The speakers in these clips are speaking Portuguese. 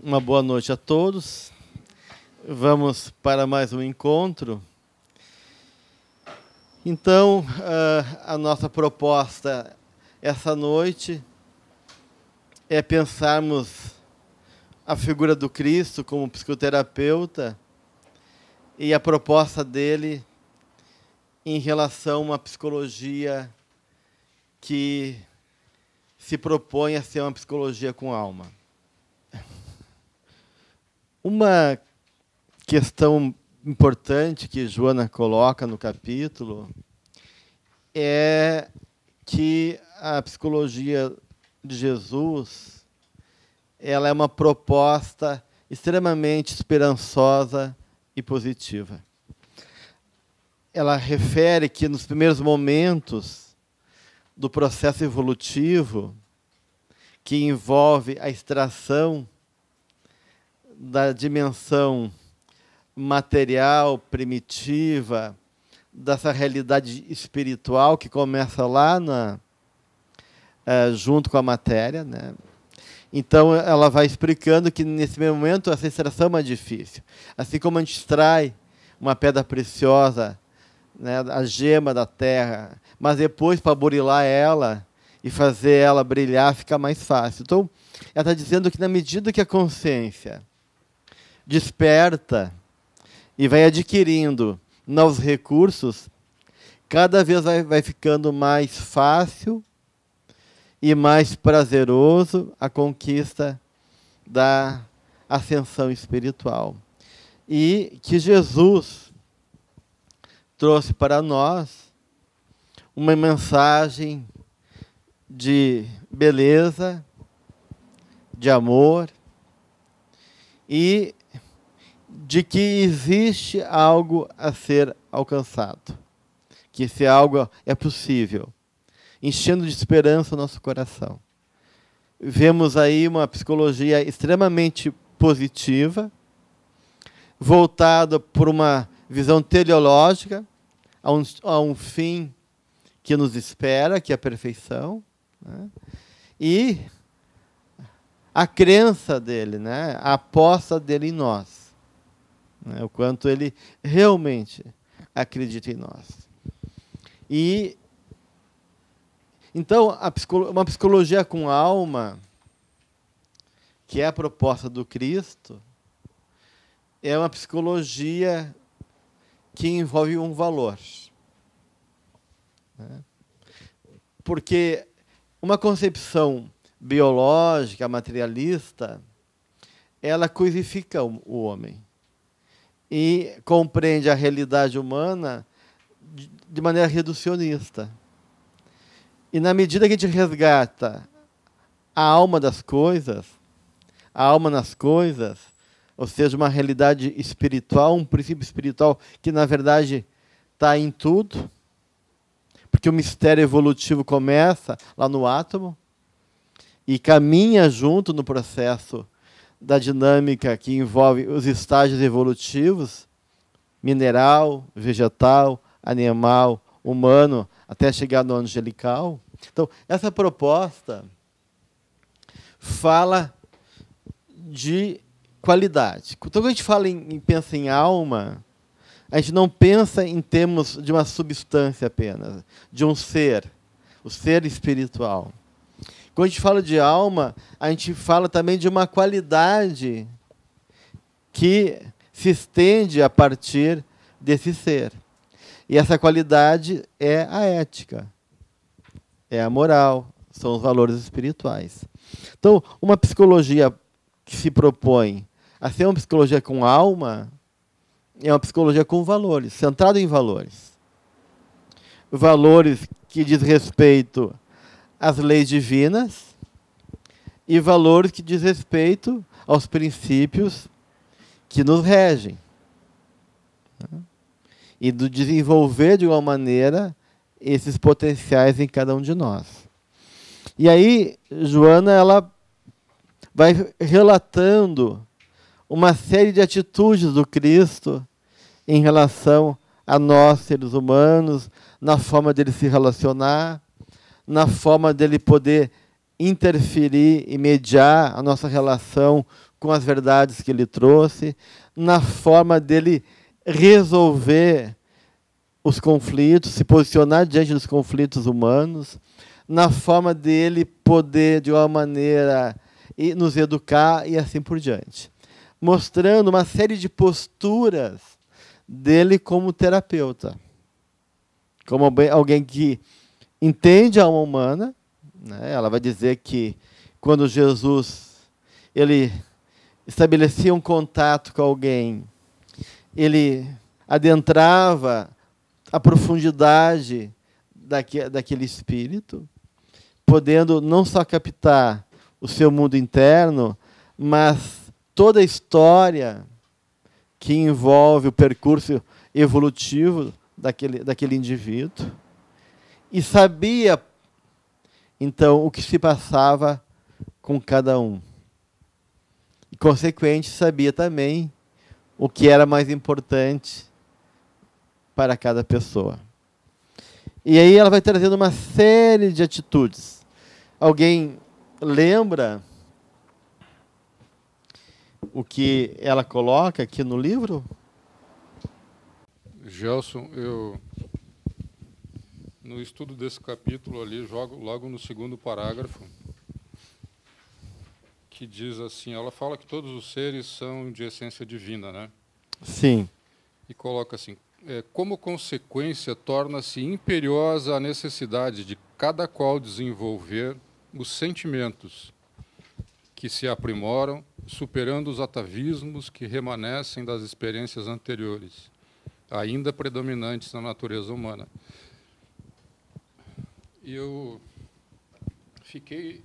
uma boa noite a todos. Vamos para mais um encontro. Então, a nossa proposta essa noite é pensarmos a figura do Cristo como psicoterapeuta e a proposta dele em relação a uma psicologia que se propõe a ser uma psicologia com alma. Uma questão importante que Joana coloca no capítulo é que a psicologia de Jesus ela é uma proposta extremamente esperançosa e positiva. Ela refere que nos primeiros momentos do processo evolutivo, que envolve a extração da dimensão material, primitiva, dessa realidade espiritual que começa lá junto com a matéria, né? Então, ela vai explicando que, nesse primeiro momento, essa extração é mais difícil. Assim como a gente extrai uma pedra preciosa, né, a gema da terra, mas depois, para burilar ela e fazer ela brilhar, fica mais fácil. Então, ela está dizendo que, na medida que a consciência desperta e vai adquirindo novos recursos, cada vez vai ficando mais fácil e mais prazeroso a conquista da ascensão espiritual. E que Jesus trouxe para nós uma mensagem de beleza, de amor e de que existe algo a ser alcançado, que esse algo é possível, enchendo de esperança o nosso coração. Vemos aí uma psicologia extremamente positiva, voltada por uma visão teleológica, a um fim que nos espera, que é a perfeição, né? E a crença dele, né? A aposta dele em nós. O quanto ele realmente acredita em nós. E então, uma psicologia com alma, que é a proposta do Cristo, é uma psicologia que envolve um valor. Porque uma concepção biológica, materialista, ela coisifica o homem e compreende a realidade humana de maneira reducionista. E na medida que a gente resgata a alma das coisas, a alma nas coisas, ou seja, uma realidade espiritual, um princípio espiritual que, na verdade, está em tudo, porque o mistério evolutivo começa lá no átomo e caminha junto no processo da dinâmica que envolve os estágios evolutivos, mineral, vegetal, animal, humano, até chegar no angelical. Então, essa proposta fala de qualidade. Então, quando a gente fala pensa em alma, a gente não pensa em termos de uma substância apenas, de um ser, o ser espiritual. Quando a gente fala de alma, a gente fala também de uma qualidade que se estende a partir desse ser. E essa qualidade é a ética, é a moral, são os valores espirituais. Então, uma psicologia que se propõe a ser uma psicologia com alma é uma psicologia com valores, centrada em valores. Valores que diz respeito às leis divinas e valores que diz respeito aos princípios que nos regem. E do desenvolver de uma maneira esses potenciais em cada um de nós. E aí, Joana, ela vai relatando uma série de atitudes do Cristo em relação a nós, seres humanos, na forma dele se relacionar, na forma dele poder interferir e mediar a nossa relação com as verdades que ele trouxe, na forma dele resolver os conflitos, se posicionar diante dos conflitos humanos, na forma dele poder, de uma maneira, nos educar e assim por diante. Mostrando uma série de posturas dele como terapeuta. Como alguém que entende a alma humana, né? Ela vai dizer que quando Jesus ele estabelecia um contato com alguém, ele adentrava a profundidade daquele espírito, podendo não só captar o seu mundo interno, mas toda a história que envolve o percurso evolutivo daquele indivíduo, e sabia, então, o que se passava com cada um. E, consequente, sabia também o que era mais importante para cada pessoa. E aí ela vai trazendo uma série de atitudes. Alguém lembra o que ela coloca aqui no livro? Gelson, no estudo desse capítulo ali, jogo logo no segundo parágrafo, que diz assim, ela fala que todos os seres são de essência divina, né? Sim. E coloca assim, como consequência, torna-se imperiosa a necessidade de cada qual desenvolver os sentimentos que se aprimoram, superando os atavismos que remanescem das experiências anteriores, ainda predominantes na natureza humana. E eu fiquei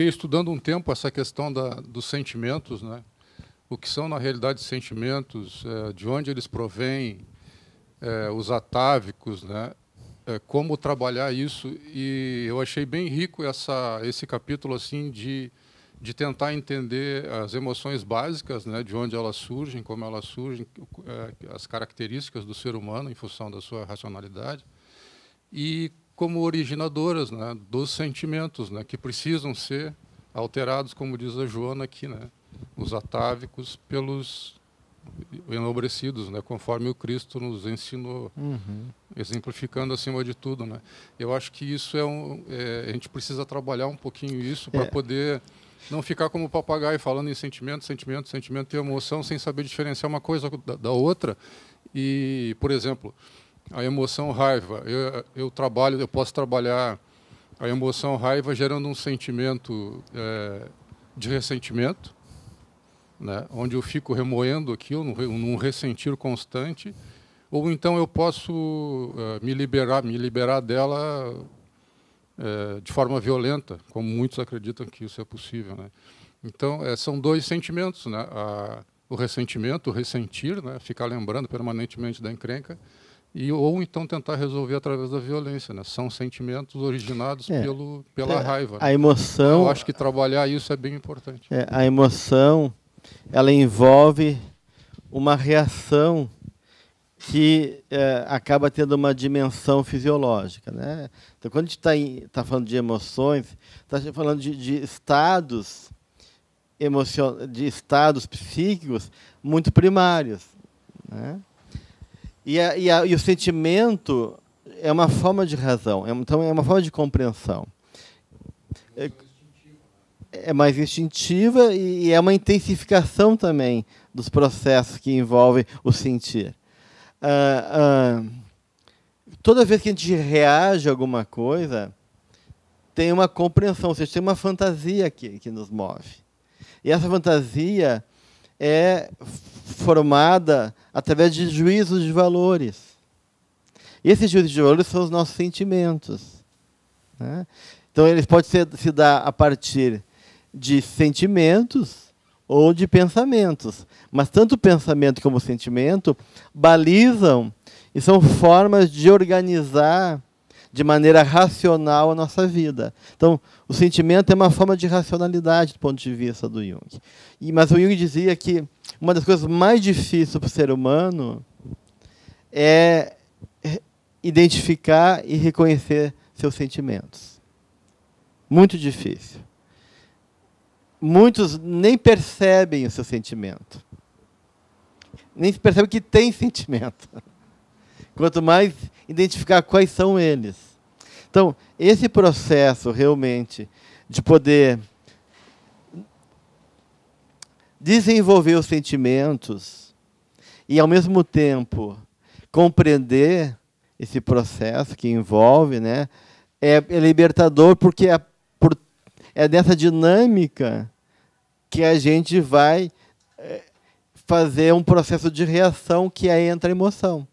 estudando um tempo essa questão dos sentimentos, né? O que são, na realidade, sentimentos, de onde eles provêm, os atávicos, né? Como trabalhar isso. E eu achei bem rico esse capítulo assim, de tentar entender as emoções básicas, né? De onde elas surgem, como elas surgem, as características do ser humano em função da sua racionalidade, e como originadoras, né? Dos sentimentos, né? Que precisam ser alterados, como diz a Joana aqui, né? Os atávicos pelos enobrecidos, né? Conforme o Cristo nos ensinou, exemplificando acima de tudo, né? Eu acho que isso a gente precisa trabalhar um pouquinho isso para poder não ficar como papagaio falando em sentimento, sentimento, sentimento e emoção, sem saber diferenciar uma coisa da outra. E, por exemplo, a emoção raiva, eu posso trabalhar a emoção raiva gerando um sentimento de ressentimento, né, onde eu fico remoendo aquilo, num ressentir constante, ou então eu posso me liberar dela de forma violenta, como muitos acreditam que isso é possível, né? Então, são dois sentimentos, né? O ressentimento, o ressentir, né? Ficar lembrando permanentemente da encrenca, ou então tentar resolver através da violência, né? São sentimentos originados pela raiva. A emoção... Eu acho que trabalhar isso é bem importante. A emoção, ela envolve uma reação que acaba tendo uma dimensão fisiológica, né? Então, quando a gente está falando de emoções, está falando de estados de estados psíquicos muito primários, né? E o sentimento é uma forma de razão, então é uma forma de compreensão. É mais instintiva e é uma intensificação também dos processos que envolvem o sentir. Toda vez que a gente reage a alguma coisa, tem uma compreensão, ou seja, tem uma fantasia que nos move. E essa fantasia é formada através de juízos de valores. E esses juízos de valores são os nossos sentimentos, né? Então, eles podem se dar a partir de sentimentos ou de pensamentos. Mas tanto o pensamento como o sentimento balizam e são formas de organizar de maneira racional a nossa vida. Então, o sentimento é uma forma de racionalidade do ponto de vista do Jung. Mas o Jung dizia que uma das coisas mais difíceis para o ser humano é identificar e reconhecer seus sentimentos. Muito difícil. muitos nem percebem o seu sentimento. Nem percebem que tem sentimento. Quanto mais identificar quais são eles. Então, esse processo realmente de poder desenvolver os sentimentos e, ao mesmo tempo, compreender esse processo que envolve, né, é libertador, porque é dessa dinâmica que a gente vai fazer um processo de reação que aí entra a emoção.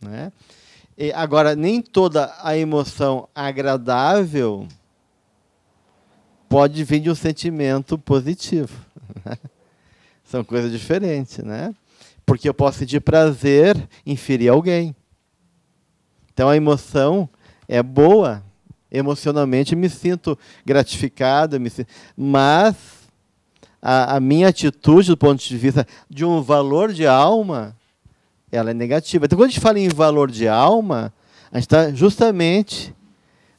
Né? E, agora, nem toda a emoção agradável pode vir de um sentimento positivo. Né? São coisas diferentes. Né? Porque eu posso sentir prazer em ferir alguém. Então, a emoção é boa. Emocionalmente, me sinto gratificado, mas a minha atitude, do ponto de vista de um valor de alma, ela é negativa. Então, quando a gente fala em valor de alma, a gente está justamente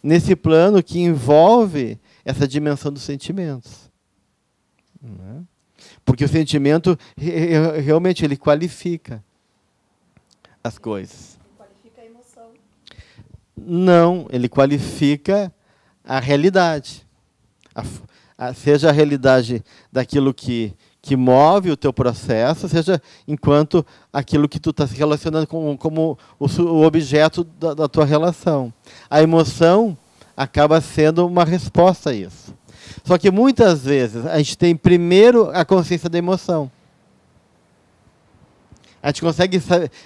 nesse plano que envolve essa dimensão dos sentimentos. Né? Porque o sentimento, realmente, ele qualifica as coisas. Qualifica a emoção. Não, ele qualifica a realidade. Seja a realidade daquilo que move o teu processo, seja enquanto aquilo que tu está se relacionando como o objeto da tua relação. A emoção acaba sendo uma resposta a isso. Só que muitas vezes a gente tem primeiro a consciência da emoção. A gente consegue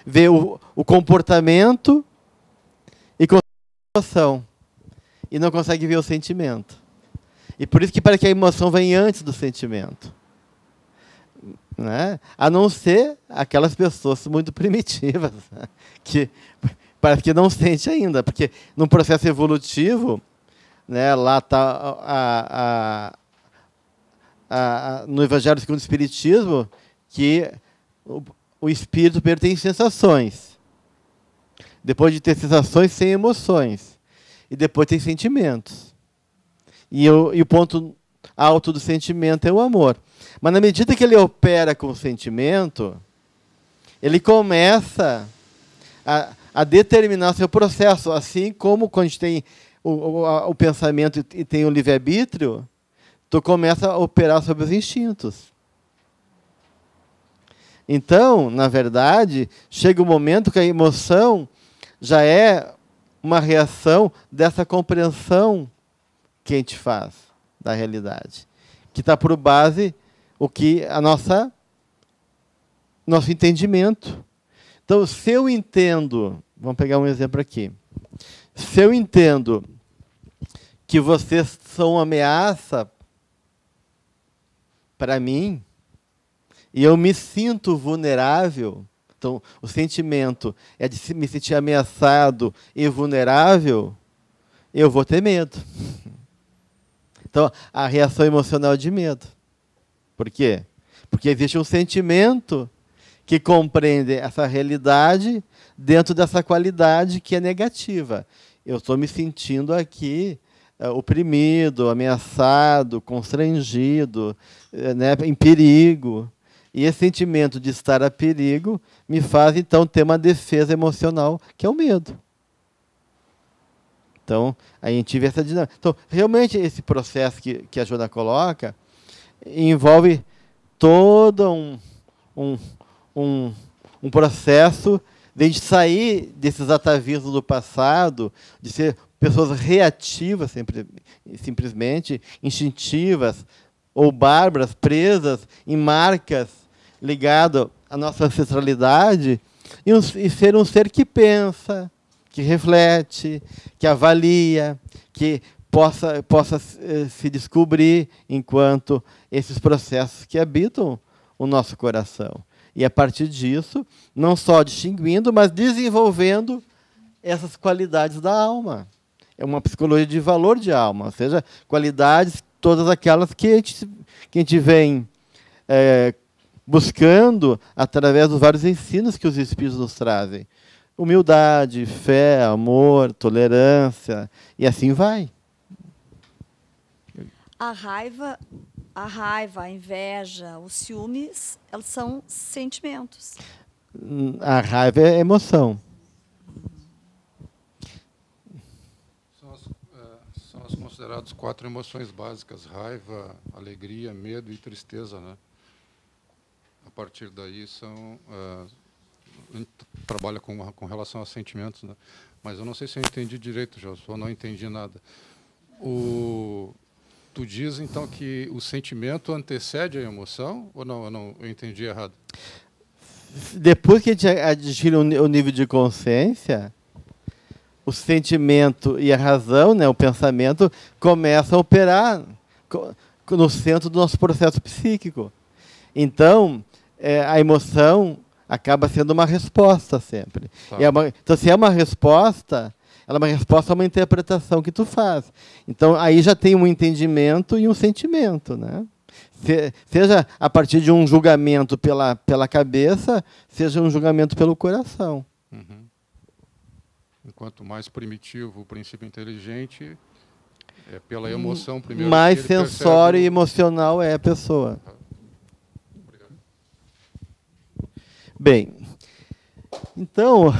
ver o comportamento e a emoção, e não consegue ver o sentimento. E por isso que parece que a emoção vem antes do sentimento. Né? A não ser aquelas pessoas muito primitivas, né? Que parece que não sente ainda, porque no processo evolutivo, né, lá está no Evangelho segundo o Espiritismo, que o espírito primeiro tem sensações. Depois de ter sensações, tem emoções. E depois tem sentimentos. E o ponto alto do sentimento é o amor. Mas na medida que ele opera com o sentimento, ele começa a determinar seu processo. Assim como quando a gente tem o pensamento e tem o livre-arbítrio, tu começa a operar sobre os instintos. Então, na verdade, chega um momento que a emoção já é uma reação dessa compreensão que a gente faz da realidade, que está por base o que nosso entendimento. Então, se eu entendo, vamos pegar um exemplo aqui, se eu entendo que vocês são uma ameaça para mim, e eu me sinto vulnerável, então o sentimento é de me sentir ameaçado e vulnerável, eu vou ter medo. Então, a reação emocional é de medo. Por quê? Porque existe um sentimento que compreende essa realidade dentro dessa qualidade que é negativa. Eu estou me sentindo aqui oprimido, ameaçado, constrangido, né, em perigo. E esse sentimento de estar a perigo me faz, então, ter uma defesa emocional, que é o medo. Então, a gente vê essa dinâmica. Então, realmente, esse processo que a Joana coloca envolve todo um processo de a gente sair desses atavismos do passado, de ser pessoas reativas, simplesmente, instintivas ou bárbaras, presas em marcas ligadas à nossa ancestralidade, e ser um ser que pensa, que reflete, que avalia, que possa se descobrir enquanto esses processos que habitam o nosso coração. E, a partir disso, não só distinguindo, mas desenvolvendo essas qualidades da alma. É uma psicologia de valor de alma, ou seja, qualidades, todas aquelas que a gente vem buscando através dos vários ensinos que os Espíritos nos trazem. Humildade, fé, amor, tolerância, e assim vai. A raiva A raiva, a inveja, os ciúmes, eles são sentimentos. A raiva é emoção. São as consideradas 4 emoções básicas: raiva, alegria, medo e tristeza, né? A partir daí a gente trabalha com relação a sentimentos, né? Mas eu não sei se eu entendi direito, José, ou não entendi nada. Tu diz, então, que o sentimento antecede a emoção, ou não, eu entendi errado? Depois que a gente atingir o nível de consciência, o sentimento e a razão, né, o pensamento, começam a operar no centro do nosso processo psíquico. Então, a emoção acaba sendo uma resposta sempre. Tá. Então, se é uma resposta, ela é uma resposta a uma interpretação que tu faz. Então, aí já tem um entendimento e um sentimento, né? Seja a partir de um julgamento pela cabeça, seja um julgamento pelo coração. Uhum. Enquanto mais primitivo o princípio inteligente, é pela emoção primeiro. Mais sensório e emocional é a pessoa. Obrigado. Bem, então,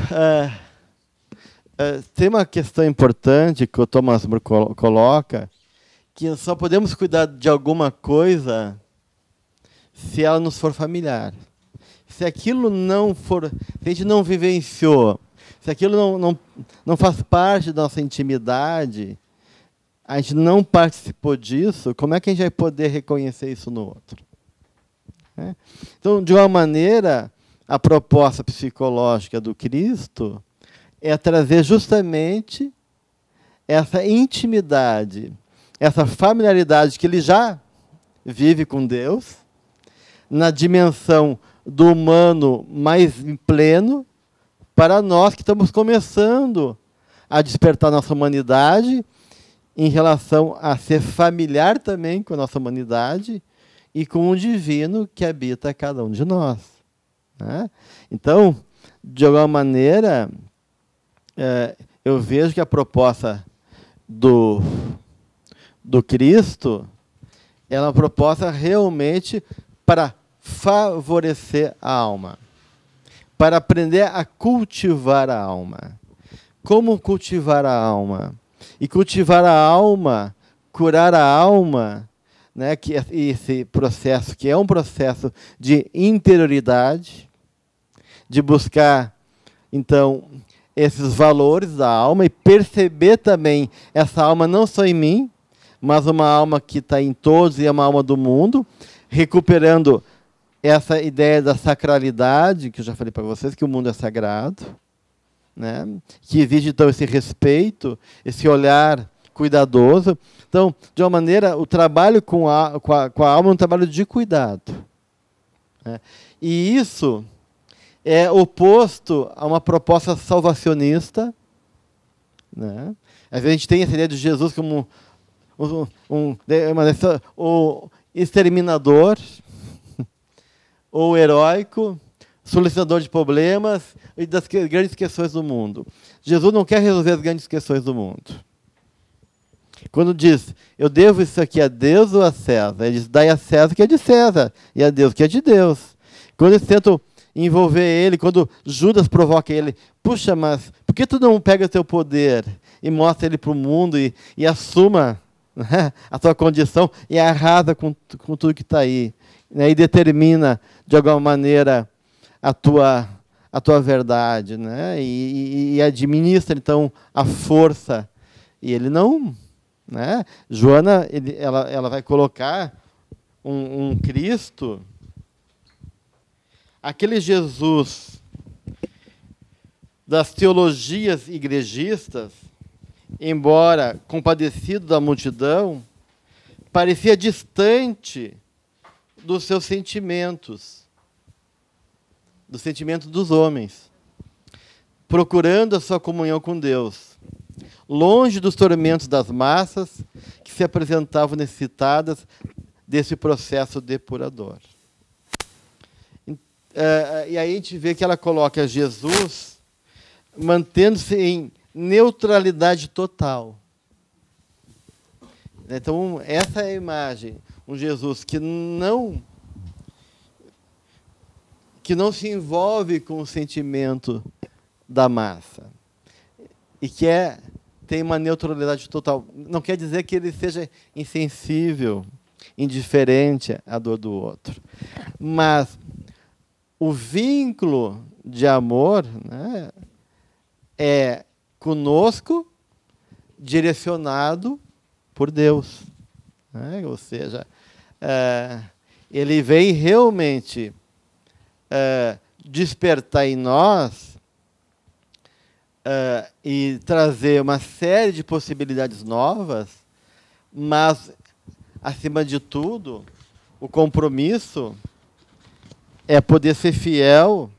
tem uma questão importante que o Thomas More coloca, que só podemos cuidar de alguma coisa se ela nos for familiar. Se aquilo não for, se a gente não vivenciou, se aquilo não faz parte da nossa intimidade, a gente não participou disso, como é que a gente vai poder reconhecer isso no outro? Então, de uma maneira, a proposta psicológica do Cristo é trazer justamente essa intimidade, essa familiaridade que ele já vive com Deus, na dimensão do humano mais pleno, para nós que estamos começando a despertar nossa humanidade em relação a ser familiar também com a nossa humanidade e com o divino que habita cada um de nós. Né? Então, de alguma maneira, eu vejo que a proposta do Cristo é uma proposta realmente para favorecer a alma, para aprender a cultivar a alma. Como cultivar a alma? E cultivar a alma, curar a alma, né, que esse processo, que é um processo de interioridade, de buscar, então, esses valores da alma e perceber também essa alma não só em mim, mas uma alma que está em todos e é uma alma do mundo, recuperando essa ideia da sacralidade, que eu já falei para vocês, que o mundo é sagrado, né? Que exige, então, esse respeito, esse olhar cuidadoso. Então, de uma maneira, o trabalho com a alma é um trabalho de cuidado. Né? E isso é oposto a uma proposta salvacionista. Né? Às vezes a gente tem essa ideia de Jesus como o exterminador, ou heróico, solucionador de problemas e das grandes questões do mundo. Jesus não quer resolver as grandes questões do mundo. Quando diz, eu devo isso aqui a Deus ou a César, ele diz, dai a César o que é de César, e a Deus o que é de Deus. Quando eles tentam envolver ele, quando Judas provoca ele, puxa, mas por que tu não pega o teu poder e mostra ele para o mundo e assuma, né, a tua condição e arrasa com tudo que está aí, né, e determina, de alguma maneira, a tua verdade, né, e administra, então, a força. E ele não... Né? Joana, ela vai colocar um Cristo, aquele Jesus das teologias igrejistas, embora compadecido da multidão, parecia distante dos seus sentimentos, do sentimento dos homens, procurando a sua comunhão com Deus, longe dos tormentos das massas que se apresentavam necessitadas desse processo depurador. E aí a gente vê que ela coloca Jesus mantendo-se em neutralidade total. Então, essa é a imagem. um Jesus que não se envolve com o sentimento da massa e que tem uma neutralidade total. Não quer dizer que ele seja insensível, indiferente à dor do outro, mas o vínculo de amor, né, é conosco, direcionado por Deus, né? Ou seja, ele vem realmente despertar em nós e trazer uma série de possibilidades novas, mas, acima de tudo, o compromisso é poder ser fiel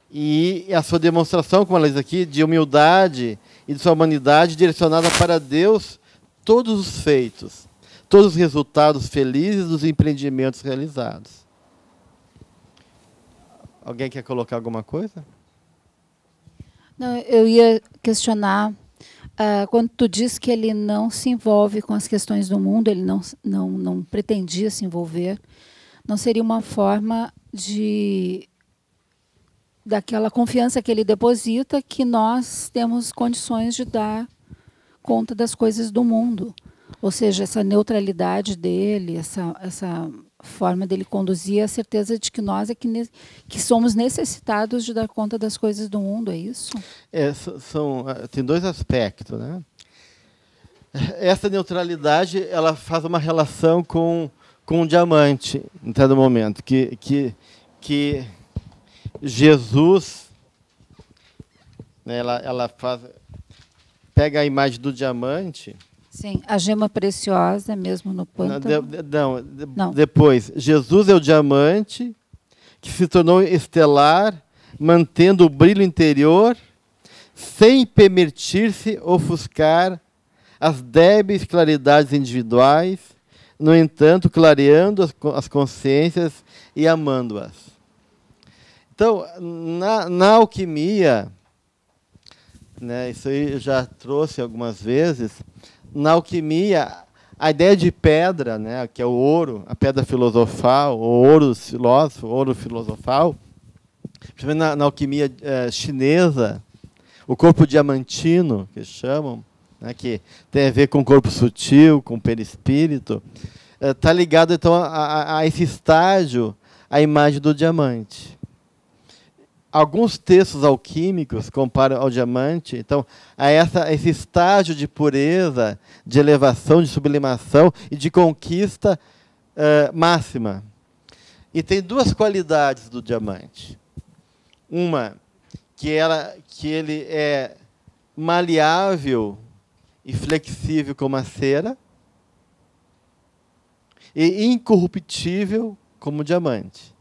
e a sua demonstração, como ela diz aqui, de humildade e de sua humanidade direcionada para Deus, todos os feitos, todos os resultados felizes dos empreendimentos realizados. Alguém quer colocar alguma coisa? Não, eu ia questionar, quando tu diz que ele não se envolve com as questões do mundo, ele não pretendia se envolver, não seria uma forma daquela confiança que ele deposita, que nós temos condições de dar conta das coisas do mundo. Ou seja, essa neutralidade dele, essa forma dele conduzir, a certeza de que nós que somos necessitados de dar conta das coisas do mundo, é isso? Tem dois aspectos, né? Essa neutralidade, ela faz uma relação com o diamante, em dado momento, que Jesus, né, ela pega a imagem do diamante. Sim, a gema preciosa mesmo no pântano. Não. Depois, Jesus é o diamante que se tornou estelar, mantendo o brilho interior, sem permitir-se ofuscar as débeis claridades individuais, no entanto, clareando as consciências e amando-as. Então, na alquimia, né, isso aí eu já trouxe algumas vezes, na alquimia, a ideia de pedra, né, que é o ouro, a pedra filosofal, o ouro filósofo, ouro filosofal, principalmente na alquimia chinesa, o corpo diamantino, que chamam, né, que tem a ver com o corpo sutil, com o perispírito, está ligado então a esse estágio, a imagem do diamante. Alguns textos alquímicos comparam ao diamante, então, a esse estágio de pureza, de elevação, de sublimação e de conquista máxima. E tem duas qualidades do diamante. Uma, que ele é maleável e flexível como a cera, e incorruptível como o diamante.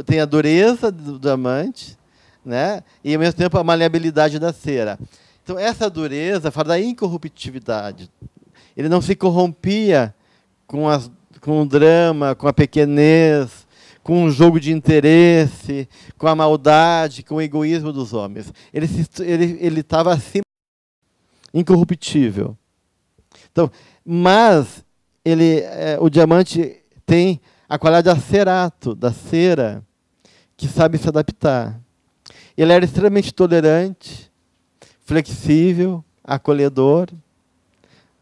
Tem a dureza do diamante, né? E, ao mesmo tempo, a maleabilidade da cera. Então, essa dureza fala da incorruptividade. Ele não se corrompia com o drama, com a pequenez, com o jogo de interesse, com a maldade, com o egoísmo dos homens. Ele estava acima, incorruptível. Então, mas o diamante tem a qualidade acerato, da cera, que sabe se adaptar. Ele era extremamente tolerante, flexível, acolhedor,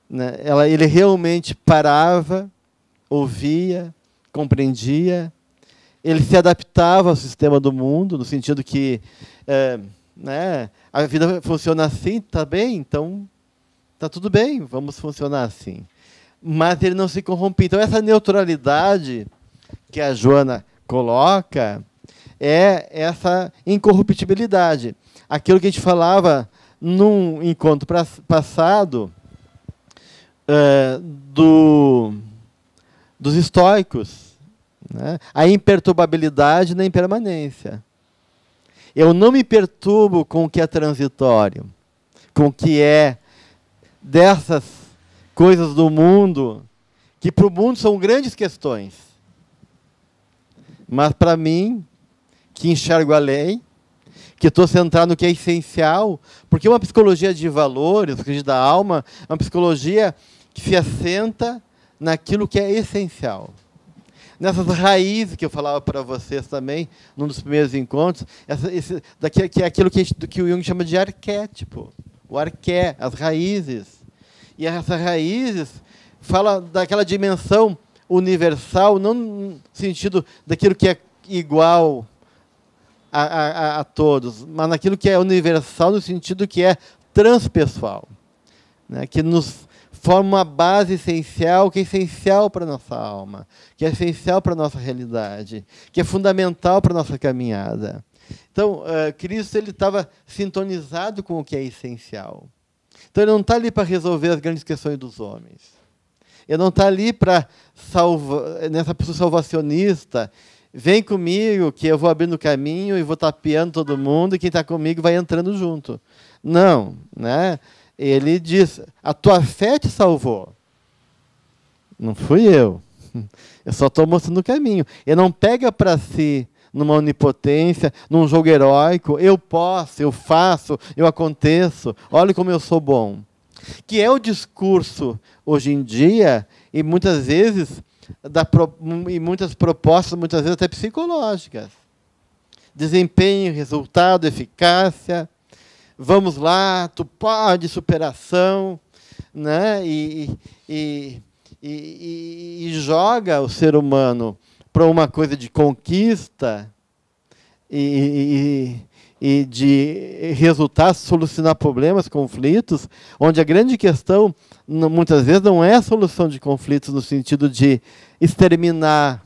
né? Ele realmente parava, ouvia, compreendia. Ele se adaptava ao sistema do mundo, no sentido que né, a vida funciona assim, está bem, então está tudo bem, vamos funcionar assim. Mas ele não se corrompia. Então, essa neutralidade que a Joana coloca é essa incorruptibilidade. Aquilo que a gente falava num encontro passado dos estoicos, né? A imperturbabilidade na impermanência. Eu não me perturbo com o que é transitório, com o que é dessas coisas do mundo, que para o mundo são grandes questões. Mas para mim, que enxergo além, que estou centrado no que é essencial, porque uma psicologia de valores, da alma, é uma psicologia que se assenta naquilo que é essencial. Nessas raízes que eu falava para vocês também, num dos primeiros encontros, que é aquilo que o Jung chama de arquétipo. O arqué, as raízes. E essas raízes fala daquela dimensão universal, não no sentido daquilo que é igual a todos, mas naquilo que é universal no sentido que é transpessoal, né? Que nos forma uma base essencial, que é essencial para a nossa alma, que é essencial para a nossa realidade, que é fundamental para a nossa caminhada. Então, Cristo estava sintonizado com o que é essencial. Então, ele não está ali para resolver as grandes questões dos homens. Ele não está ali para nessa pessoa salvacionista. Vem comigo, que eu vou abrindo o caminho e vou tapeando todo mundo, e quem está comigo vai entrando junto. Não, né? Ele diz, a tua fé te salvou. Não fui eu. Eu só estou mostrando o caminho. Ele não pega para si, numa onipotência, num jogo heróico, eu posso, eu faço, eu aconteço, olha como eu sou bom. Que é o discurso, hoje em dia, e muitas vezes, e muitas propostas, muitas vezes até psicológicas. Desempenho, resultado, eficácia, vamos lá, tu pode, superação, né? E joga o ser humano para uma coisa de conquista e de resultar, solucionar problemas, conflitos, onde a grande questão, muitas vezes, não é a solução de conflitos no sentido de exterminar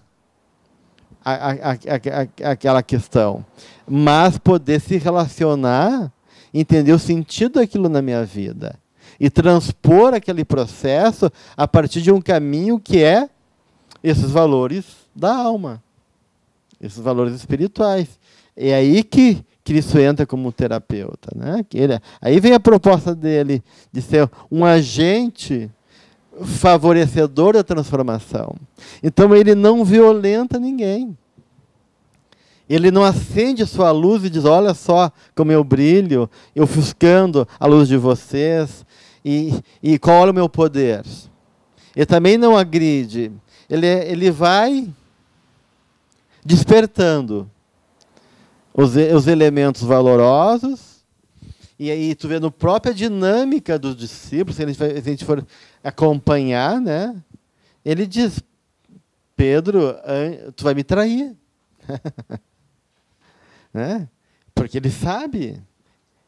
aquela questão, mas poder se relacionar, entender o sentido daquilo na minha vida e transpor aquele processo a partir de um caminho que é esses valores da alma, esses valores espirituais. É aí que Cristo entra como terapeuta, né? Aí vem a proposta dele de ser um agente favorecedor da transformação. Então ele não violenta ninguém. Ele não acende sua luz e diz, olha só como eu brilho, eu ofuscando a luz de vocês, e qual é o meu poder. Ele também não agride. Ele vai despertando os elementos valorosos, e aí tu vê na própria dinâmica dos discípulos, se a gente for acompanhar, né? Ele diz, Pedro, tu vai me trair. Né? Porque ele sabe,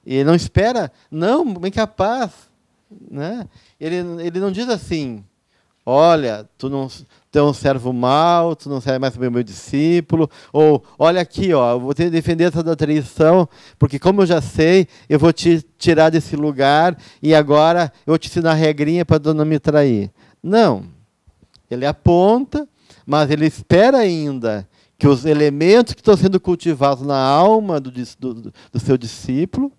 e ele não espera, não, bem capaz. Né? Ele não diz assim, olha, tu é um servo mau, tu não serve mais para o meu discípulo, ou olha aqui, ó, eu vou te defender essa da traição, porque como eu já sei, eu vou te tirar desse lugar e agora eu vou te ensinar a regrinha para não me trair. Não. Ele aponta, mas ele espera ainda que os elementos que estão sendo cultivados na alma do seu discípulo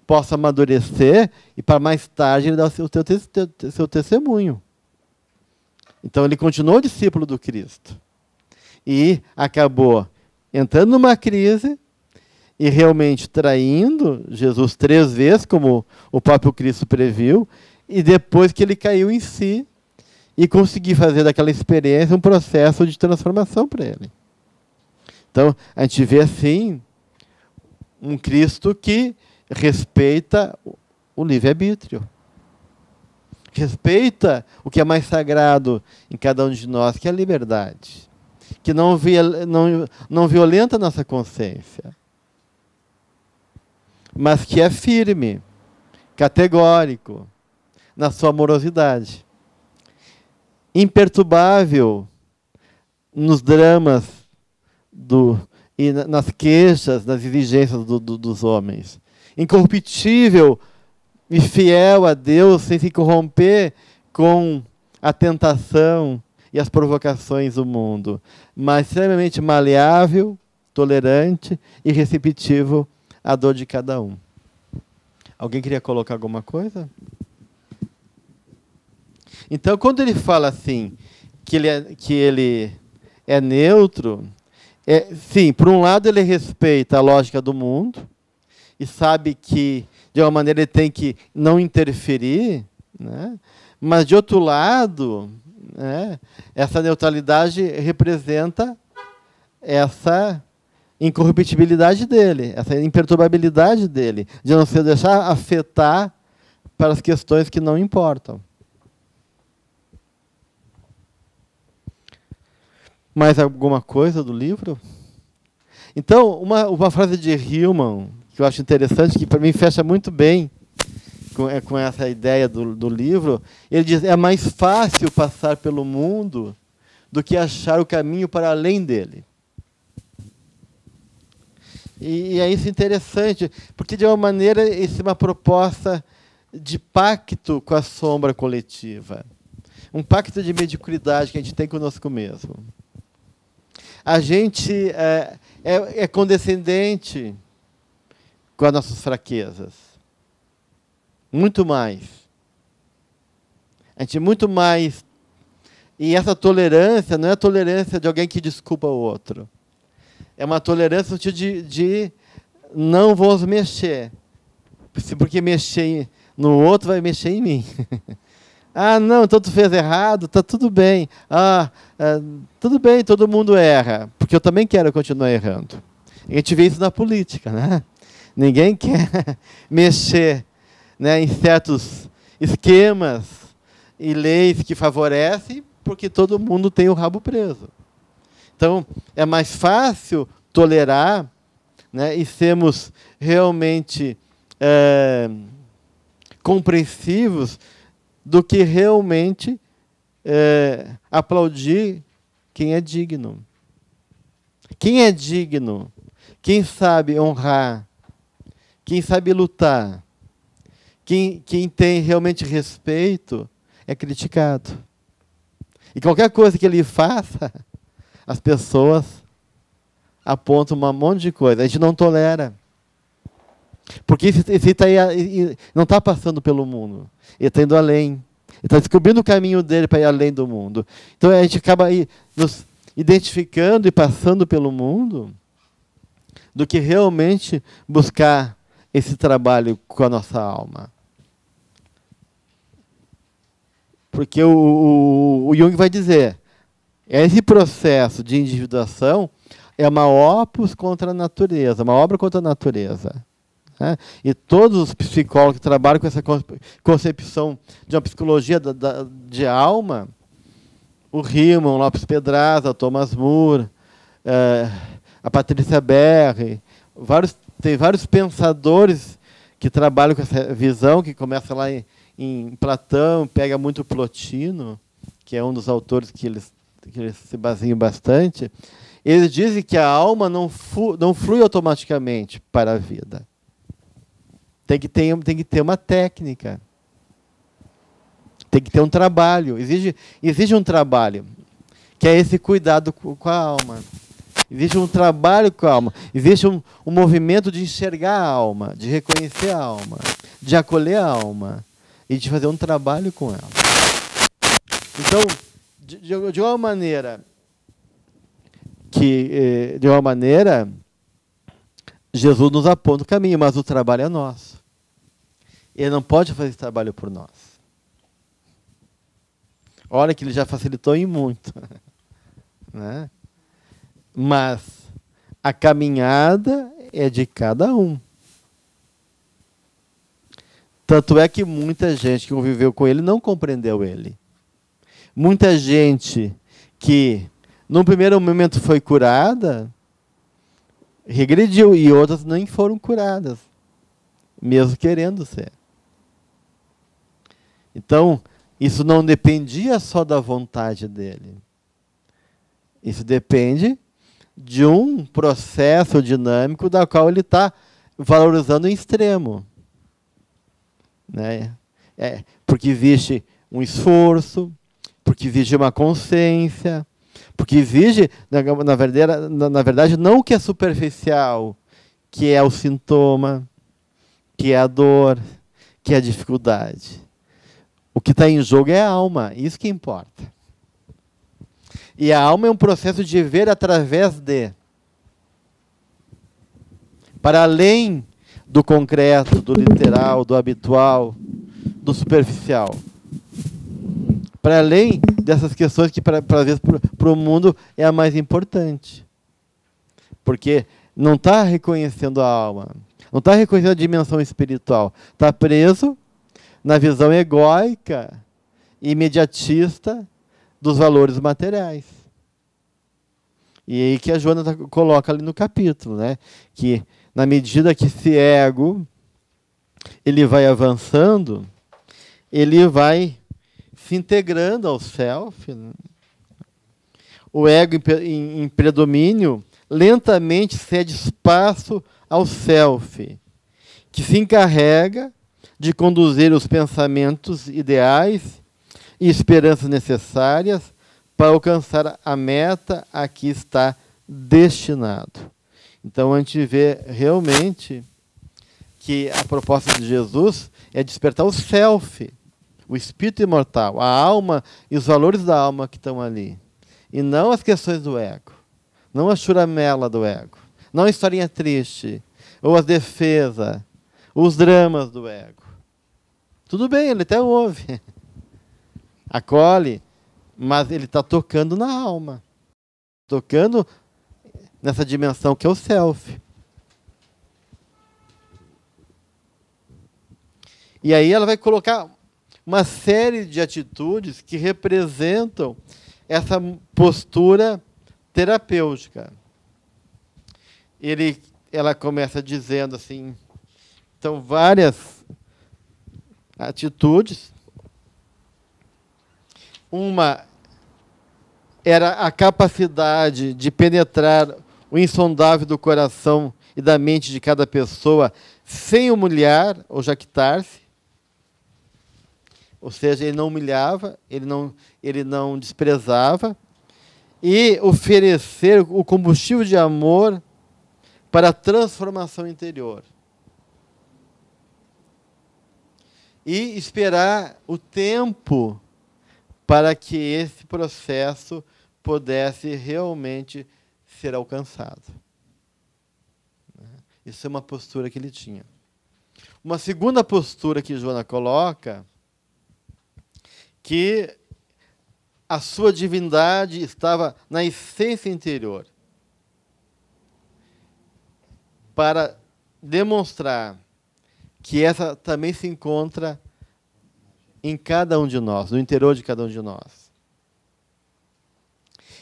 possam amadurecer e para mais tarde ele dar o seu testemunho. Então, ele continuou discípulo do Cristo. E acabou entrando numa crise e realmente traindo Jesus 3 vezes, como o próprio Cristo previu, e depois que ele caiu em si e conseguiu fazer daquela experiência um processo de transformação para ele. Então, a gente vê, assim, um Cristo que respeita o livre-arbítrio. Respeita o que é mais sagrado em cada um de nós, que é a liberdade. Que não violenta a nossa consciência. Mas que é firme, categórico, na sua amorosidade. Imperturbável nos dramas e nas queixas, nas exigências dos homens. Incorruptível e fiel a Deus, sem se corromper com a tentação e as provocações do mundo, mas extremamente maleável, tolerante e receptivo à dor de cada um. Alguém queria colocar alguma coisa? Então, quando ele fala assim, que ele é neutro, sim, por um lado ele respeita a lógica do mundo e sabe que, de alguma maneira, ele tem que não interferir, né? Mas, de outro lado, né? Essa neutralidade representa essa incorruptibilidade dele, essa imperturbabilidade dele, de não se deixar afetar para as questões que não importam. Mais alguma coisa do livro? Então, uma frase de Hillman, que eu acho interessante, que para mim fecha muito bem com essa ideia do livro, ele diz: é mais fácil passar pelo mundo do que achar o caminho para além dele. E é isso interessante, porque, de uma maneira, isso é uma proposta de pacto com a sombra coletiva. Um pacto de mediocridade que a gente tem conosco mesmo. A gente é condescendente com as nossas fraquezas. Muito mais. A gente é muito mais. E essa tolerância não é a tolerância de alguém que desculpa o outro. É uma tolerância no sentido de não vou mexer. Porque mexer no outro vai mexer em mim. Ah, não, então tu fez errado, está tudo bem. Tudo bem, todo mundo erra, porque eu também quero continuar errando. A gente vê isso na política, né? Ninguém quer mexer, né, em certos esquemas e leis que favorecem, porque todo mundo tem o rabo preso. Então, é mais fácil tolerar, né, e sermos realmente compreensivos do que realmente aplaudir quem é digno. Quem é digno, quem sabe honrar, quem sabe lutar, quem tem realmente respeito, é criticado. E qualquer coisa que ele faça, as pessoas apontam um monte de coisa. A gente não tolera. Porque esse não está passando pelo mundo. Ele está indo além. Ele está descobrindo o caminho dele para ir além do mundo. Então a gente acaba aí nos identificando e passando pelo mundo do que realmente buscar esse trabalho com a nossa alma. Porque o Jung vai dizer, esse processo de individuação é uma opus contra a natureza, uma obra contra a natureza. Né? E todos os psicólogos que trabalham com essa concepção de uma psicologia de alma, o Hillman, o Lopes Pedraza, o Thomas Moore, a Patrícia Berry, tem vários pensadores que trabalham com essa visão, que começa lá em Platão, pega muito Plotino, que é um dos autores que eles se baseiam bastante. Eles dizem que a alma não flui automaticamente para a vida. Tem que ter uma técnica. Tem que ter um trabalho. Exige um trabalho, que é esse cuidado com a alma. Existe um trabalho com a alma. Existe um movimento de enxergar a alma, de reconhecer a alma, de acolher a alma e de fazer um trabalho com ela. Então, de uma maneira Jesus nos aponta o caminho, mas o trabalho é nosso. Ele não pode fazer esse trabalho por nós. Olha que ele já facilitou em muito. Né? Mas a caminhada é de cada um. Tanto é que muita gente que conviveu com ele não compreendeu ele. Muita gente que, num primeiro momento, foi curada, regrediu, e outras nem foram curadas, mesmo querendo ser. Então, isso não dependia só da vontade dele. Isso depende de um processo dinâmico da qual ele está valorizando em extremo. Né? Porque existe um esforço, porque exige uma consciência, porque exige, na verdade, não o que é superficial, que é o sintoma, que é a dor, que é a dificuldade. O que está em jogo é a alma, isso que importa. E a alma é um processo de ver através de, para além do concreto, do literal, do habitual, do superficial. para além dessas questões que, às vezes, para o mundo é a mais importante. Porque não está reconhecendo a alma, não está reconhecendo a dimensão espiritual. Está preso na visão egóica, imediatista dos valores materiais. E aí que a Joana coloca ali no capítulo, né? Que na medida que esse ego ele vai avançando, ele vai se integrando ao self, né? O ego em predomínio lentamente cede espaço ao self, que se encarrega de conduzir os pensamentos ideais e esperanças necessárias para alcançar a meta a que está destinado. Então, a gente vê realmente que a proposta de Jesus é despertar o self, o espírito imortal, a alma e os valores da alma que estão ali. E não as questões do ego, não a churamela do ego, não a historinha triste, ou as defesas, os dramas do ego. Tudo bem, ele até ouve, acolhe, mas ele está tocando na alma, tocando nessa dimensão que é o self. E aí ela vai colocar uma série de atitudes que representam essa postura terapêutica. Ela começa dizendo assim, então, várias atitudes. Uma era a capacidade de penetrar o insondável do coração e da mente de cada pessoa sem humilhar ou jactar-se. Ou seja, ele não humilhava, ele não desprezava, e oferecer o combustível de amor para a transformação interior. E esperar o tempo para que esse processo pudesse realmente ser alcançado. Isso é uma postura que ele tinha. Uma segunda postura que Joana coloca, que a sua divindade estava na essência interior, para demonstrar que essa também se encontra em cada um de nós, no interior de cada um de nós.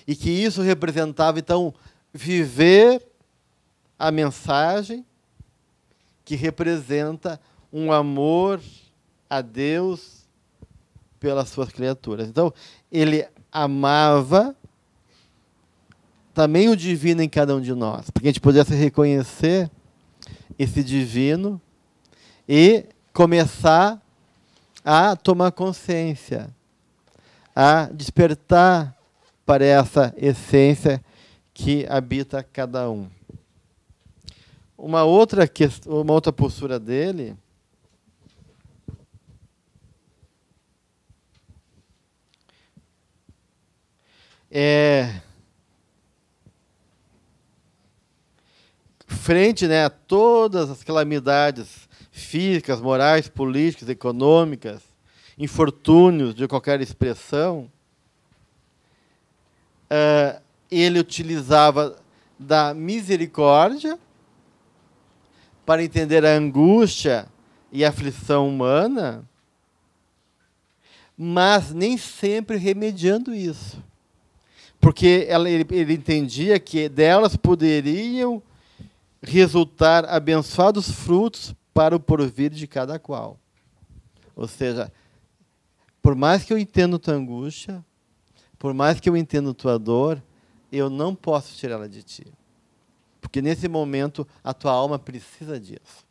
E que isso representava, então, viver a mensagem que representa um amor a Deus pelas suas criaturas. Então, ele amava também o divino em cada um de nós, para que a gente pudesse reconhecer esse divino e começar a tomar consciência, a despertar para essa essência que habita cada um. Uma outra postura dele é frente, né, a todas as calamidades físicas, morais, políticas, econômicas, infortúnios de qualquer expressão, ele utilizava da misericórdia para entender a angústia e a aflição humana, mas nem sempre remediando isso. Porque ele entendia que delas poderiam resultar abençoados frutos para o porvir de cada qual. Ou seja, por mais que eu entenda tua angústia, por mais que eu entenda tua dor, eu não posso tirá-la de ti. Porque nesse momento a tua alma precisa disso.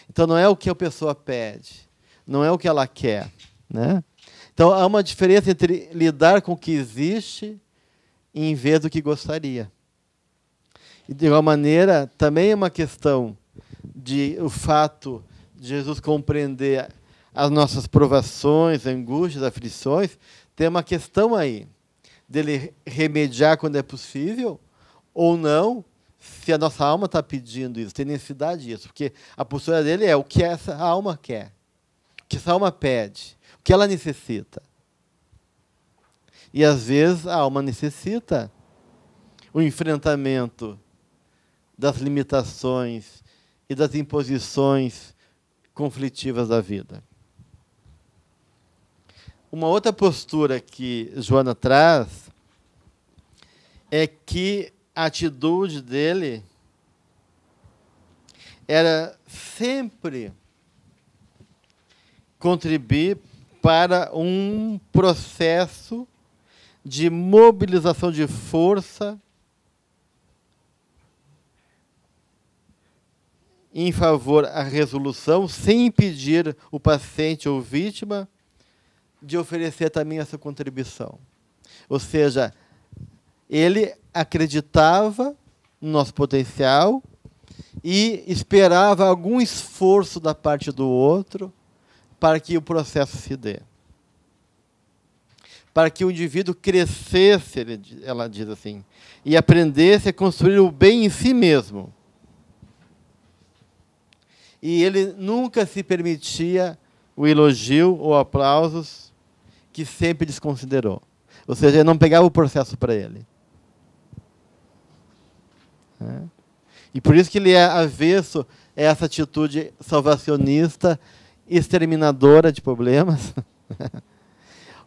Então não é o que a pessoa pede, não é o que ela quer, né? Então há uma diferença entre lidar com o que existe em vez do que gostaria. E de alguma maneira também é uma questão de o fato de Jesus compreender as nossas provações, angústias, aflições, tem uma questão aí dele remediar quando é possível ou não, se a nossa alma está pedindo isso, tem necessidade disso, porque a postura dele é o que essa alma quer, o que essa alma pede, o que ela necessita. E, às vezes, a alma necessita o enfrentamento das limitações e das imposições conflitivas da vida. Uma outra postura que Joana traz é que a atitude dele era sempre contribuir para um processo de mobilização de força em favor da resolução, sem impedir o paciente ou vítima de oferecer também a sua contribuição. Ou seja, ele acreditava no nosso potencial e esperava algum esforço da parte do outro para que o processo se dê. Para que o indivíduo crescesse, ela diz assim, e aprendesse a construir o bem em si mesmo. E ele nunca se permitia o elogio ou aplausos que sempre desconsiderou. Ou seja, ele não pegava o processo para ele. E por isso que ele é avesso a essa atitude salvacionista, exterminadora de problemas,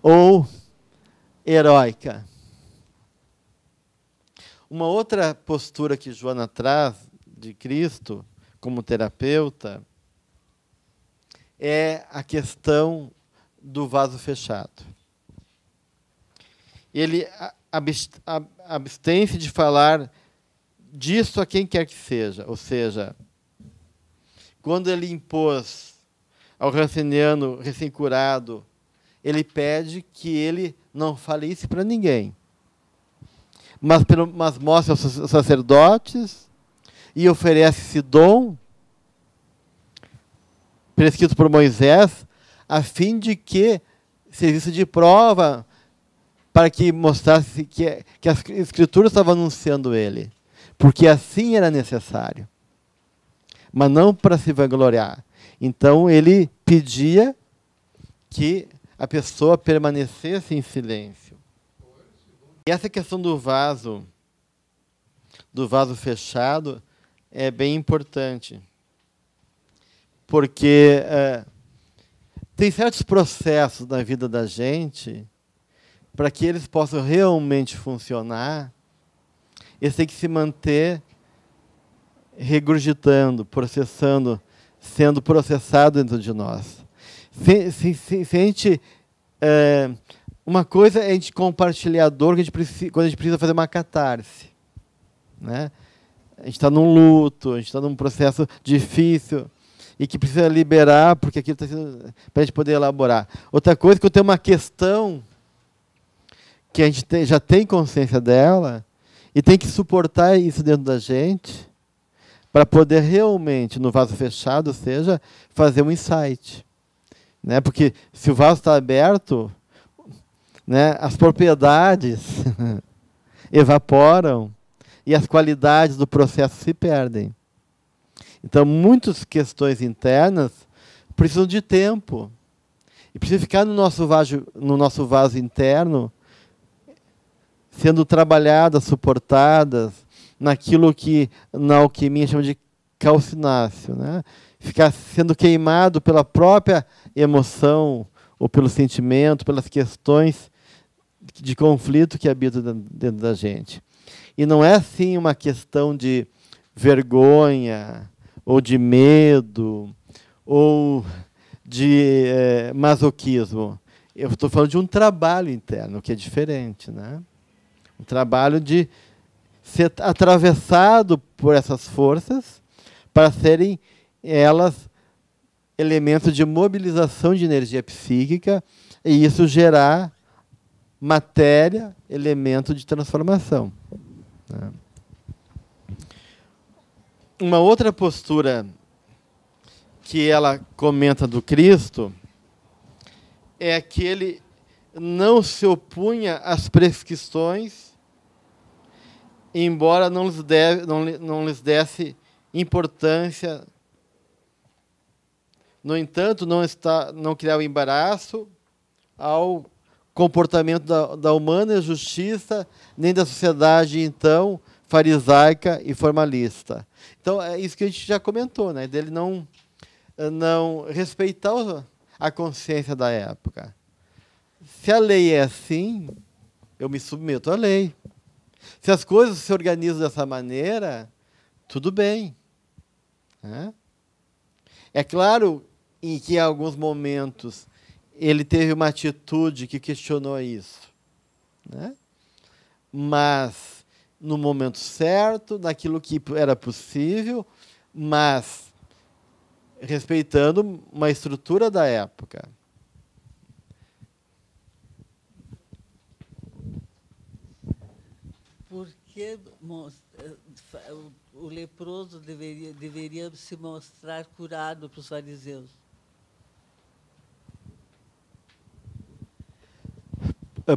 ou heróica. Uma outra postura que Joana traz de Cristo como terapeuta é a questão do vaso fechado. Ele abstém-se de falar disso a quem quer que seja. Ou seja, quando ele impôs ao ranceniano recém-curado, ele pede que ele não fale isso para ninguém, mas mostra aos sacerdotes e oferece esse dom prescrito por Moisés, a fim de que servisse de prova para que mostrasse que as Escrituras estavam anunciando ele, porque assim era necessário, mas não para se vangloriar. Então, ele pedia que a pessoa permanecesse em silêncio. E essa questão do vaso fechado, é bem importante, porque tem certos processos na vida da gente, para que eles possam realmente funcionar, eles têm que se manter regurgitando, processando, sendo processado dentro de nós. Se a gente, uma coisa é a gente compartilhar a dor quando a gente precisa fazer uma catarse, né? A gente está num luto, a gente está num processo difícil e que precisa liberar, porque aquilo está sendo para a gente poder elaborar. Outra coisa é que eu tenho uma questão que a gente já tem consciência dela e tem que suportar isso dentro da gente para poder realmente, no vaso fechado, ou seja, fazer um insight. Né? Porque se o vaso está aberto, né, as propriedades evaporam e as qualidades do processo se perdem. Então, muitas questões internas precisam de tempo. E precisam ficar no nosso vaso interno, sendo trabalhadas, suportadas, naquilo que na alquimia chama de calcináceo, né? Ficar sendo queimado pela própria emoção, ou pelo sentimento, pelas questões de conflito que habitam dentro da gente. E não é assim uma questão de vergonha, ou de medo, ou de masoquismo. Eu estou falando de um trabalho interno, que é diferente, né? Um trabalho de ser atravessado por essas forças para serem elas elementos de mobilização de energia psíquica e isso gerar matéria, elemento de transformação. Uma outra postura que ela comenta do Cristo é que ele não se opunha às prescrições, embora não lhes desse importância. No entanto, não criava embaraço ao comportamento da humana justiça, nem da sociedade, então, farisaica e formalista. Então, é isso que a gente já comentou, né? Dele não respeitar a consciência da época. Se a lei é assim, eu me submeto à lei. Se as coisas se organizam dessa maneira, tudo bem. Né? É claro que em alguns momentos ele teve uma atitude que questionou isso. Né? Mas, no momento certo, naquilo que era possível, mas respeitando uma estrutura da época. Por que o leproso deveria se mostrar curado para os fariseus?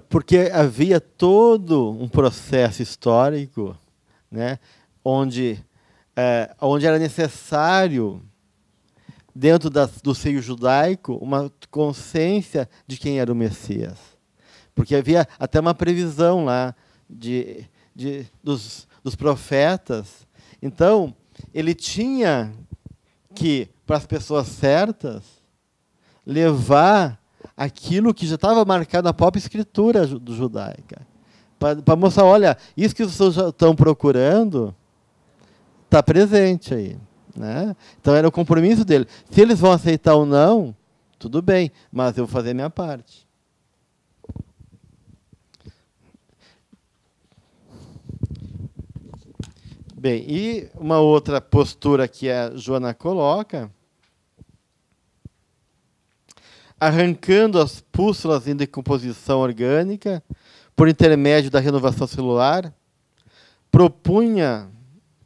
Porque havia todo um processo histórico, né, onde era necessário, dentro do seio judaico, uma consciência de quem era o Messias. Porque havia até uma previsão lá dos profetas. Então, ele tinha que, para as pessoas certas, levar aquilo que já estava marcado na própria escritura judaica. Para mostrar, olha, isso que vocês estão procurando está presente aí. Né? Então, era o compromisso dele. Se eles vão aceitar ou não, tudo bem, mas eu vou fazer a minha parte. Bem, e uma outra postura que a Joana coloca, arrancando as pústulas em decomposição orgânica por intermédio da renovação celular, propunha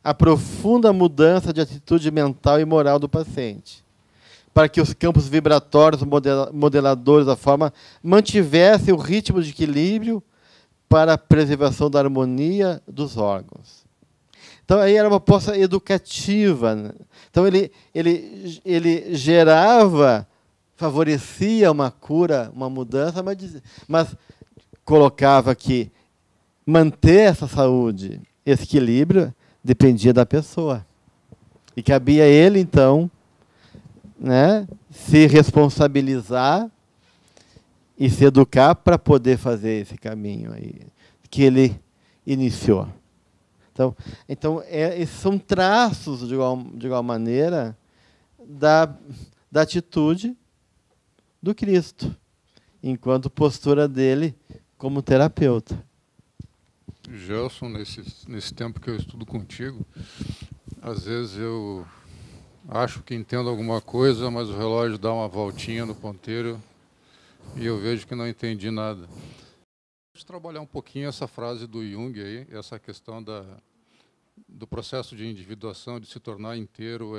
a profunda mudança de atitude mental e moral do paciente, para que os campos vibratórios modeladores da forma mantivessem o ritmo de equilíbrio para a preservação da harmonia dos órgãos. Então, aí era uma proposta educativa. Né? Então, ele gerava, favorecia uma cura, uma mudança, mas colocava que manter essa saúde, esse equilíbrio, dependia da pessoa. E cabia a ele, então, né, se responsabilizar e se educar para poder fazer esse caminho aí, que ele iniciou. Então esses são traços, de igual maneira, da atitude do Cristo, enquanto postura dele como terapeuta. Gelson, nesse tempo que eu estudo contigo, às vezes eu acho que entendo alguma coisa, mas o relógio dá uma voltinha no ponteiro e eu vejo que não entendi nada. Vamos trabalhar um pouquinho essa frase do Jung aí, essa questão do processo de individuação, de se tornar inteiro,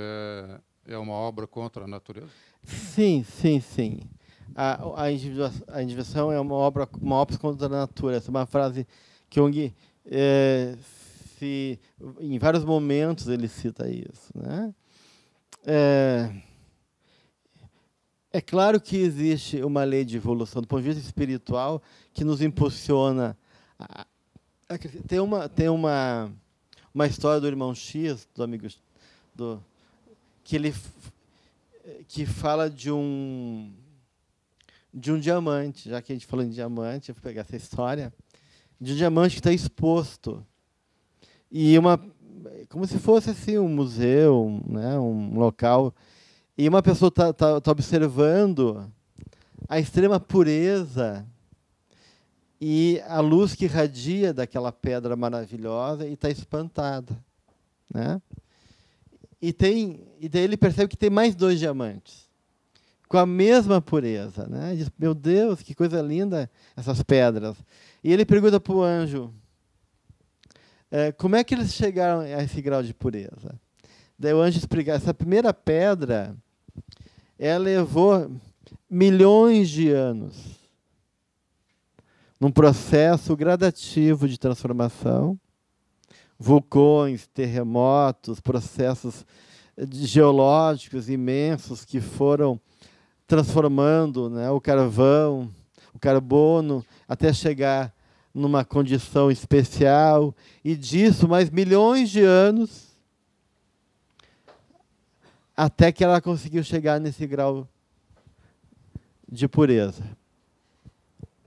é uma obra contra a natureza? Sim. A individuação é uma obra contra a natureza. É uma frase que Jung, em vários momentos, ele cita isso. Né? É claro que existe uma lei de evolução, do ponto de vista espiritual, que nos impulsiona. Tem uma história do irmão X, do amigo, que fala de um diamante, já que a gente falou em diamante, eu vou pegar essa história, de um diamante que está exposto. E como se fosse assim, um museu, né, um local. E uma pessoa está observando a extrema pureza e a luz que irradia daquela pedra maravilhosa e está espantada. Né? E daí ele percebe que tem mais 2 diamantes, com a mesma pureza. Né? Diz, meu Deus, que coisa linda essas pedras. E ele pergunta para o anjo, como é que eles chegaram a esse grau de pureza? Daí o anjo explica, essa primeira pedra, ela levou milhões de anos num processo gradativo de transformação, vulcões, terremotos, processos geológicos imensos que foram transformando, né, o carvão, o carbono, até chegar numa condição especial, e disso mais milhões de anos, até que ela conseguiu chegar nesse grau de pureza.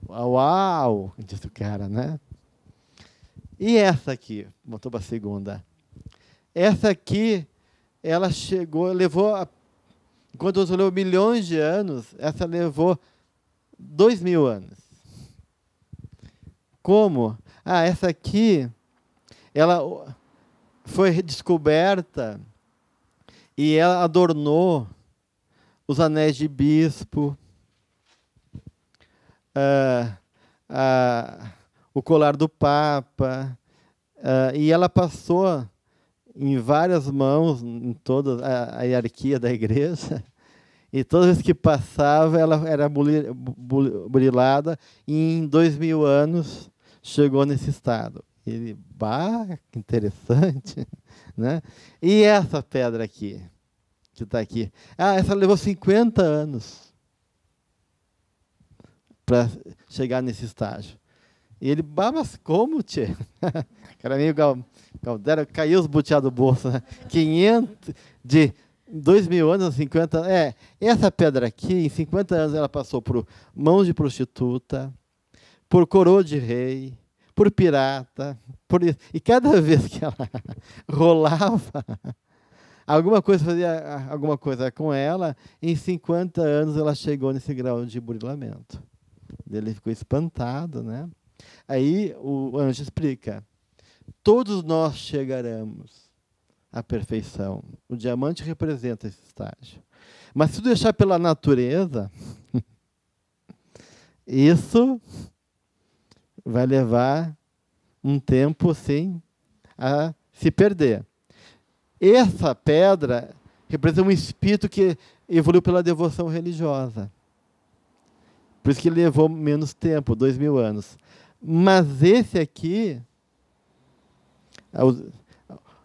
Uau! Disse o cara, né? E essa aqui, botou para a segunda. Essa aqui, ela chegou, enquanto outro levou milhões de anos, essa levou 2000 anos. Como? Essa aqui, ela foi descoberta e ela adornou os anéis de bispo, o colar do Papa, e ela passou em várias mãos, em toda a hierarquia da igreja, e toda vez que passava, ela era burilada, e em 2000 anos chegou nesse estado. Ele, que interessante, né? E essa pedra aqui, que está aqui? Essa levou 50 anos para chegar nesse estágio. E ele, mas como, tchê? Cara meio Galdério, caiu os butiá do bolso, né? 500, de 2000 anos, 50 anos. Essa pedra aqui, em 50 anos, ela passou por mãos de prostituta, por coroa de rei, por pirata, por isso. E cada vez que ela rolava, fazia alguma coisa com ela, em 50 anos ela chegou nesse grau de burilamento. Ele ficou espantado, né? Aí o anjo explica: todos nós chegaremos à perfeição. O diamante representa esse estágio. Mas se deixar pela natureza, isso vai levar um tempo, sim, a se perder. Essa pedra representa um espírito que evoluiu pela devoção religiosa. Por isso que levou menos tempo, 2000 anos. Mas esse aqui, aos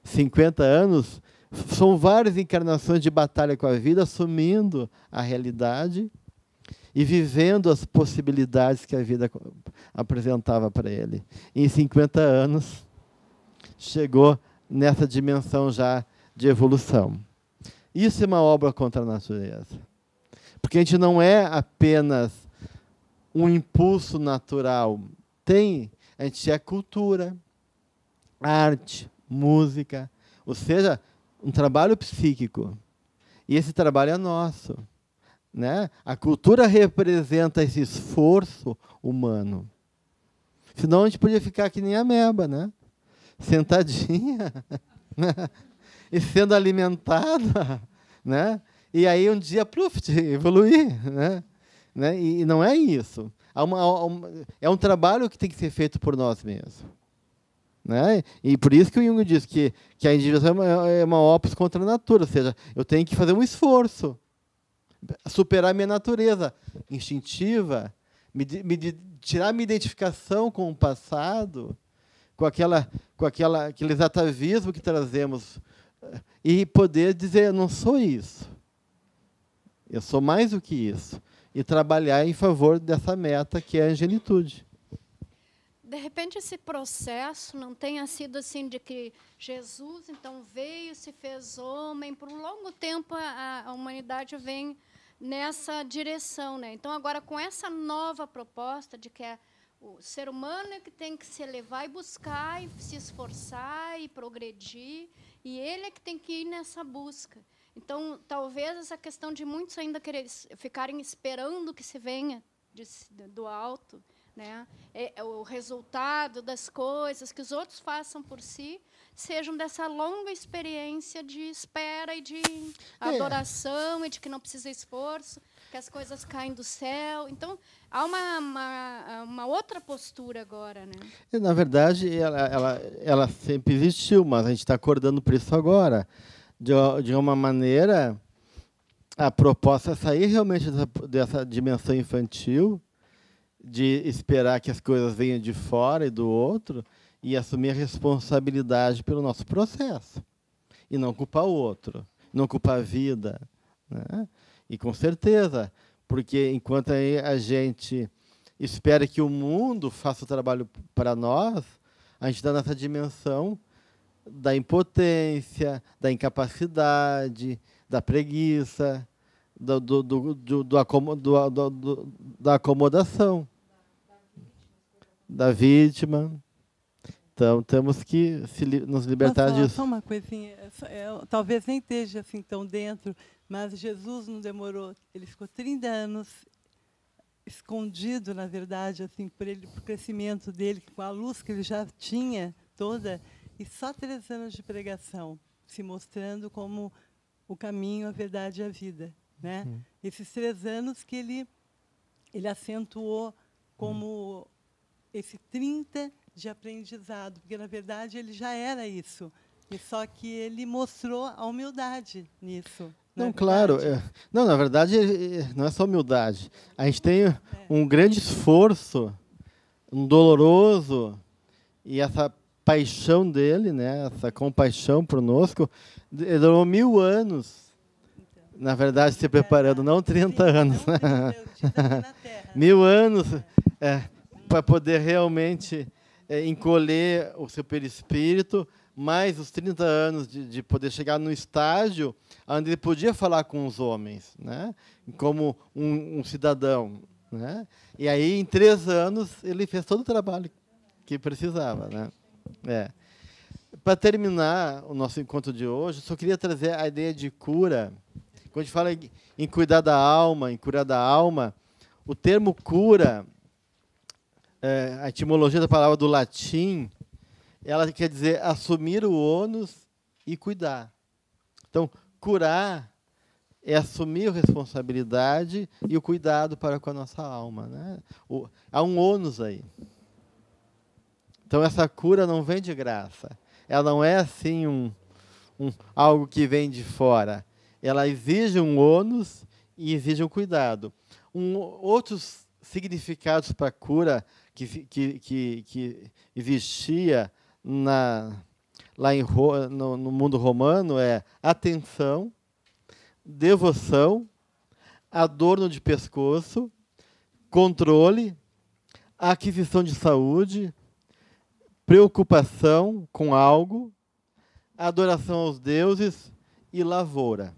50 anos, são várias encarnações de batalha com a vida, assumindo a realidade e vivendo as possibilidades que a vida apresentava para ele. E em 50 anos, chegou nessa dimensão já de evolução. Isso é uma obra contra a natureza. Porque a gente não é apenas um impulso natural. A gente é cultura, arte, música, ou seja, um trabalho psíquico. E esse trabalho é nosso, né? A cultura representa esse esforço humano. Senão a gente podia ficar que nem a ameba, né? Sentadinha, né? E sendo alimentada, né? E aí um dia, evoluir, né? E não é isso. É um trabalho que tem que ser feito por nós mesmos. Né? E por isso que o Jung diz que a individuação é uma opus contra a natureza, ou seja, eu tenho que fazer um esforço, superar minha natureza instintiva, tirar minha identificação com o passado, com aquele atavismo que trazemos, e poder dizer: eu não sou isso, eu sou mais do que isso, e trabalhar em favor dessa meta que é a angelitude. De repente, esse processo não tenha sido assim de que Jesus, então, veio, se fez homem. Por um longo tempo, a humanidade vem nessa direção, né? Então, agora, com essa nova proposta de que o ser humano é que tem que se elevar e buscar, e se esforçar e progredir, e ele é que tem que ir nessa busca. Então, talvez essa questão de muitos ainda ficarem esperando que se venha do alto, né? O resultado das coisas que os outros façam por si sejam dessa longa experiência de espera e de adoração, e de que não precisa esforço, que as coisas caem do céu. Então, há uma outra postura agora, né? Na verdade, ela sempre existiu, mas a gente está acordando por isso agora. De uma maneira, a proposta é sair realmente dessa dimensão infantil, de esperar que as coisas venham de fora e do outro, e assumir a responsabilidade pelo nosso processo. E não culpar o outro, não culpar a vida. Né? E com certeza, porque enquanto a gente espera que o mundo faça o trabalho para nós, a gente está nessa dimensão da impotência, da incapacidade, da preguiça, da acomodação, da vítima. Então, temos que nos libertar disso. Só uma coisinha, talvez nem esteja assim tão dentro, mas Jesus não demorou, ele ficou 30 anos escondido, na verdade, assim, por o crescimento dele, com a luz que ele já tinha toda, e só 3 anos de pregação, se mostrando como o caminho, a verdade e a vida, né? Esses 3 anos que ele acentuou como esse 30 de aprendizado, porque, na verdade, ele já era isso, e só que ele mostrou a humildade nisso. Não, claro. Não, na verdade, não é só humildade. A gente tem um grande esforço, um doloroso, e essa paixão dele, né, essa compaixão conosco, durou 1000 anos, na verdade, se preparando, não 30 anos. 1000 anos para poder realmente encolher o seu perispírito, mais os 30 anos de poder chegar no estágio onde ele podia falar com os homens, né, como um cidadão, né? E aí, em 3 anos, ele fez todo o trabalho que precisava, né? Para terminar o nosso encontro de hoje, eu só queria trazer a ideia de cura. Quando a gente fala em cuidar da alma, em curar da alma, o termo cura, a etimologia da palavra do latim, ela quer dizer assumir o ônus e cuidar. Então, curar é assumir a responsabilidade e o cuidado para com a nossa alma, né? Há um ônus aí. Então, essa cura não vem de graça. Ela não é assim algo que vem de fora. Ela exige um ônus e exige um cuidado. Outros significados para a cura que existia lá no mundo romano é atenção, devoção, adorno de pescoço, controle, aquisição de saúde, preocupação com algo, adoração aos deuses e lavoura.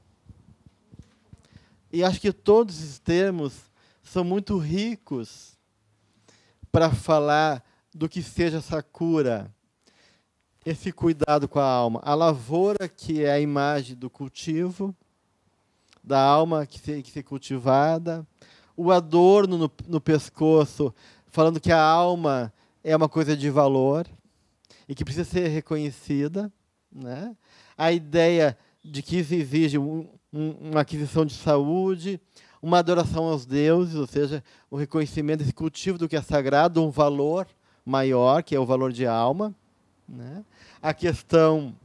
E acho que todos esses termos são muito ricos para falar do que seja essa cura, esse cuidado com a alma. A lavoura, que é a imagem do cultivo, da alma que ser cultivada, o adorno no pescoço, falando que a alma é uma coisa de valor e que precisa ser reconhecida, né? A ideia de que isso exige uma aquisição de saúde, uma adoração aos deuses, ou seja, o reconhecimento desse cultivo do que é sagrado, um valor maior, que é o valor de alma, né? A questão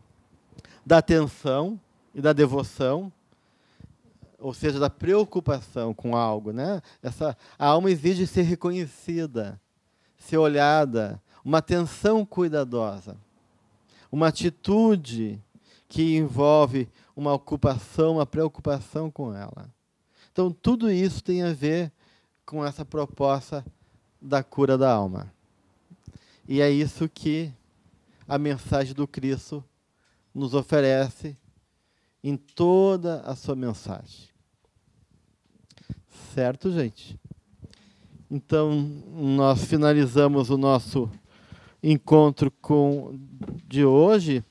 da atenção e da devoção, ou seja, da preocupação com algo, né? A alma exige ser reconhecida, ser olhada, uma atenção cuidadosa, uma atitude que envolve uma ocupação, uma preocupação com ela. Então, tudo isso tem a ver com essa proposta da cura da alma. E é isso que a mensagem do Cristo nos oferece em toda a sua mensagem. Certo, gente? Então, nós finalizamos o nosso encontro de hoje